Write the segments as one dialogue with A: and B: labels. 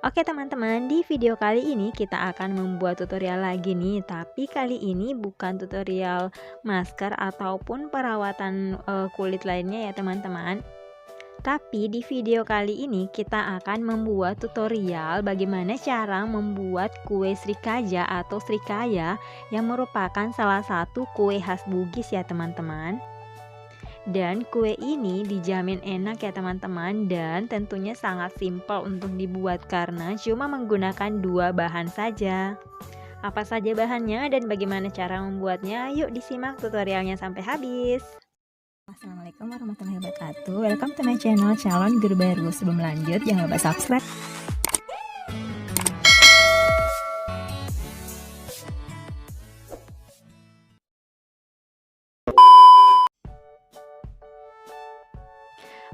A: Oke teman-teman, di video kali ini kita akan membuat tutorial lagi nih. Tapi kali ini bukan tutorial masker ataupun perawatan kulit lainnya ya teman-teman. Tapi di video kali ini kita akan membuat tutorial bagaimana cara membuat kue srikaya atau srikaya yang merupakan salah satu kue khas Bugis ya teman-teman. Dan kue ini dijamin enak ya teman-teman, dan tentunya sangat simpel untuk dibuat karena cuma menggunakan dua bahan saja. Apa saja bahannya dan bagaimana cara membuatnya? Yuk disimak tutorialnya sampai habis.
B: Assalamualaikum warahmatullahi wabarakatuh. Welcome to my channel calon guru baru. Sebelum lanjut jangan lupa subscribe.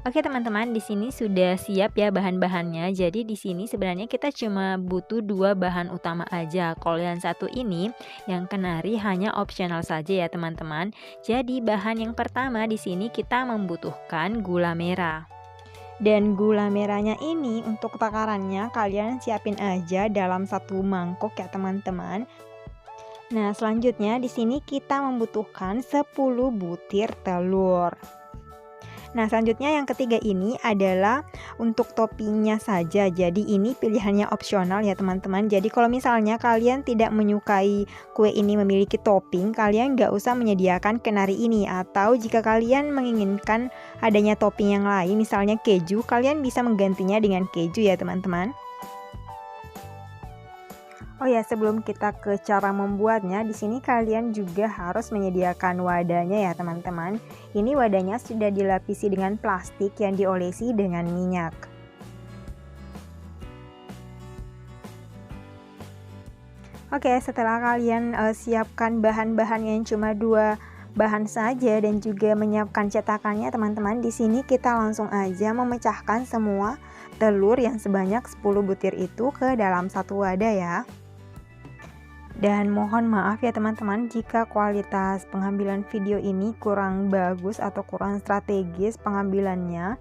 A: Oke teman-teman, di sini sudah siap ya bahan-bahannya. Jadi di sini sebenarnya kita cuma butuh dua bahan utama aja. Kalau yang satu ini, yang kenari hanya opsional saja ya teman-teman. Jadi bahan yang pertama di sini kita membutuhkan gula merah. Dan gula merahnya ini untuk takarannya kalian siapin aja dalam satu mangkok ya teman-teman. Nah, selanjutnya di sini kita membutuhkan 10 butir telur. Nah, selanjutnya yang ketiga ini adalah untuk toppingnya saja. Jadi ini pilihannya opsional ya teman-teman. Jadi kalau misalnya kalian tidak menyukai kue ini memiliki topping, kalian nggak usah menyediakan kenari ini. Atau jika kalian menginginkan adanya topping yang lain, misalnya keju, kalian bisa menggantinya dengan keju ya teman-teman. Oh ya, sebelum kita ke cara membuatnya, di sini kalian juga harus menyediakan wadahnya ya teman-teman. Ini wadahnya sudah dilapisi dengan plastik yang diolesi dengan minyak. Oke, setelah kalian siapkan bahan-bahan yang cuma dua bahan saja dan juga menyiapkan cetakannya teman-teman, di sini kita langsung aja memecahkan semua telur yang sebanyak 10 butir itu ke dalam satu wadah ya. Dan mohon maaf ya teman-teman jika kualitas pengambilan video ini kurang bagus atau kurang strategis pengambilannya.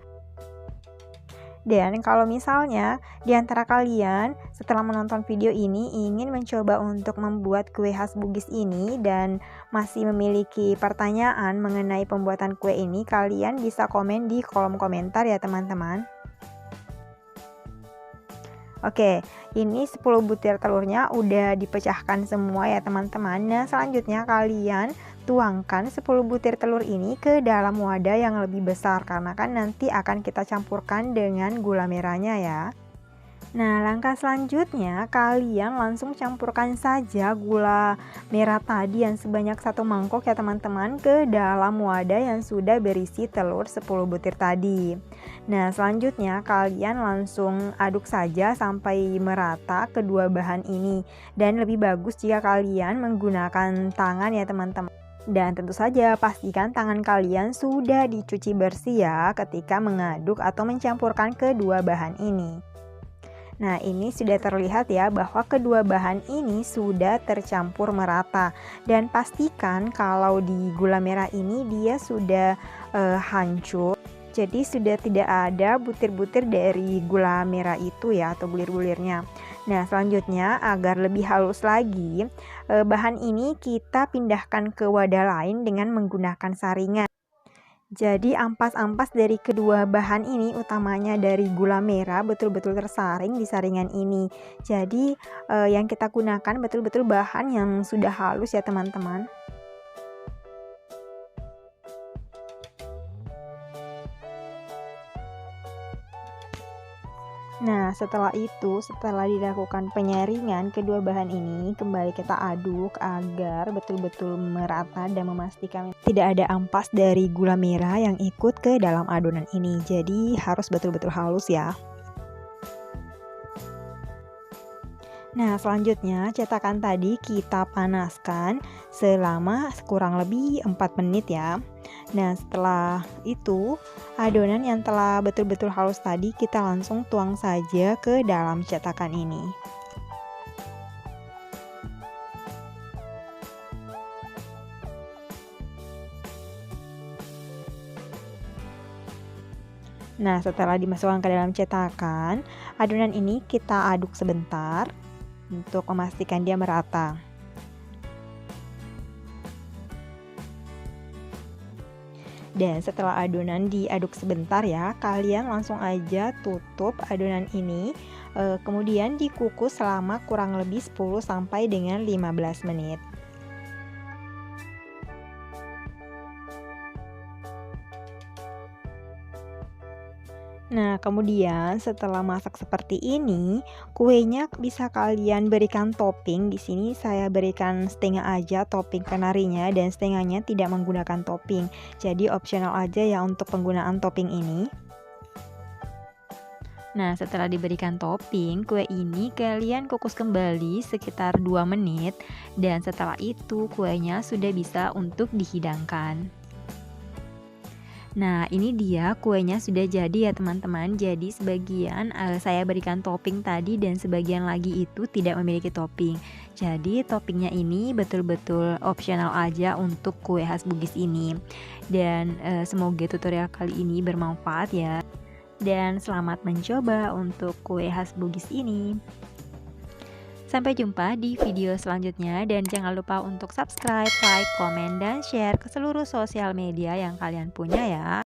A: Dan kalau misalnya di antara kalian setelah menonton video ini ingin mencoba untuk membuat kue khas Bugis ini dan masih memiliki pertanyaan mengenai pembuatan kue ini, kalian bisa komen di kolom komentar ya teman-teman. Oke, ini 10 butir telurnya udah dipecahkan semua ya teman-teman. Nah, selanjutnya kalian tuangkan 10 butir telur ini ke dalam wadah yang lebih besar karena kan nanti akan kita campurkan dengan gula merahnya ya. Nah, langkah selanjutnya kalian langsung campurkan saja gula merah tadi yang sebanyak satu mangkok ya teman-teman ke dalam wadah yang sudah berisi telur 10 butir tadi. Nah, selanjutnya kalian langsung aduk saja sampai merata kedua bahan ini. Dan lebih bagus jika kalian menggunakan tangan ya teman-teman. Dan tentu saja pastikan tangan kalian sudah dicuci bersih ya ketika mengaduk atau mencampurkan kedua bahan ini. Nah, ini sudah terlihat ya bahwa kedua bahan ini sudah tercampur merata. Dan pastikan kalau di gula merah ini dia sudah hancur. Jadi sudah tidak ada butir-butir dari gula merah itu ya atau bulir-bulirnya. Nah, selanjutnya agar lebih halus lagi, bahan ini kita pindahkan ke wadah lain dengan menggunakan saringan. Jadi ampas-ampas dari kedua bahan ini utamanya dari gula merah betul-betul tersaring di saringan ini. Jadi yang kita gunakan betul-betul bahan yang sudah halus ya teman-teman. Nah, setelah itu, setelah dilakukan penyaringan kedua bahan ini, kembali kita aduk agar betul-betul merata dan memastikan tidak ada ampas dari gula merah yang ikut ke dalam adonan ini. Jadi harus betul-betul halus ya. Nah, selanjutnya cetakan tadi kita panaskan selama kurang lebih 4 menit ya. Nah, setelah itu adonan yang telah betul-betul halus tadi kita langsung tuang saja ke dalam cetakan ini. Nah, setelah dimasukkan ke dalam cetakan, adonan ini kita aduk sebentar untuk memastikan dia merata. Dan setelah adonan diaduk sebentar ya, kalian langsung aja tutup adonan ini. Kemudian dikukus selama kurang lebih 10 sampai dengan 15 menit. Nah, kemudian setelah masak seperti ini, kuenya bisa kalian berikan topping. Di sini saya berikan setengah aja topping kenarinya dan setengahnya tidak menggunakan topping. Jadi opsional aja ya untuk penggunaan topping ini. Nah, setelah diberikan topping, kue ini kalian kukus kembali sekitar 2 menit dan setelah itu kuenya sudah bisa untuk dihidangkan. Nah, ini dia kuenya sudah jadi ya teman-teman. Jadi sebagian saya berikan topping tadi dan sebagian lagi itu tidak memiliki topping. Jadi toppingnya ini betul-betul opsional aja untuk kue khas Bugis ini. Dan semoga tutorial kali ini bermanfaat ya. Dan selamat mencoba untuk kue khas Bugis ini. Sampai jumpa di video selanjutnya dan jangan lupa untuk subscribe, like, komen, dan share ke seluruh sosial media yang kalian punya ya.